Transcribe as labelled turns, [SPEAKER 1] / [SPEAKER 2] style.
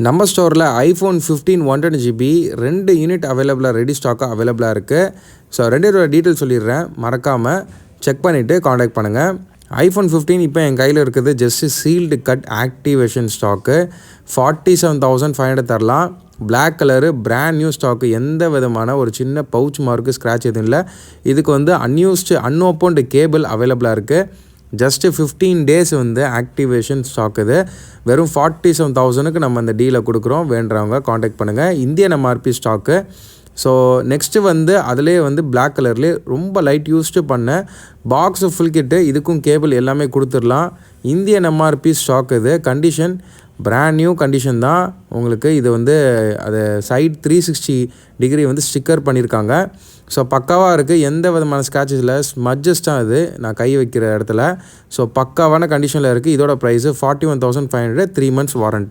[SPEAKER 1] நம்ம ஸ்டோரில் iPhone 15 120GB 2 unit அவைலபிளாக ரெடி ஸ்டாக்காக அவைலபிளாக இருக்குது. ஸோ ரெண்டோட டீட்டெயில் சொல்லிடுறேன், மறக்காமல் செக் பண்ணிவிட்டு காண்டாக்ட் பண்ணுங்கள். iPhone 15 இப்போ என் கையில் இருக்குது just sealed cut activation stock. 47,500 தரலாம். Black colour brand new stock. எந்த விதமான ஒரு சின்ன பவுச் மார்க்கு ஸ்க்ராட்ச் எதுவும் இல்லை. இதுக்கு வந்து அன்ஓப்பன்டு கேபிள் அவைலபிளாக இருக்குது. ஜஸ்ட்டு 15 டேஸ் வந்து ஆக்டிவேஷன் ஸ்டாக். இது வெறும் 47,000க்கு நம்ம அந்த டீலை கொடுக்குறோம். வேண்டுறவங்க காண்டாக்ட் பண்ணுங்கள். Indian MRP stock. So next வந்து அதிலே வந்து பிளாக் கலர்லேயே ரொம்ப லைட் யூஸ்டு பண்ண பாக்ஸு ஃபுல் கிட்டு, இதுக்கும் கேபிள் எல்லாமே கொடுத்துடலாம். Indian MRP stock. இது கண்டிஷன் பிராண்ட் நியூ கண்டிஷன் தான். உங்களுக்கு இது வந்து அது சைட் 360 டிகிரி வந்து ஸ்டிக்கர் பண்ணியிருக்காங்க. ஸோ பக்காவாக இருக்குது. எந்த விதமான ஸ்க்ராச்சஸ் இல்லை. ஸ்மட்ஜஸ் தான் இது நான் கை வைக்கிற இடத்துல. ஸோ பக்காவான கண்டிஷனில் இருக்குது. இதோட ப்ரைஸு 41,500, 3 months வாரண்ட்டி.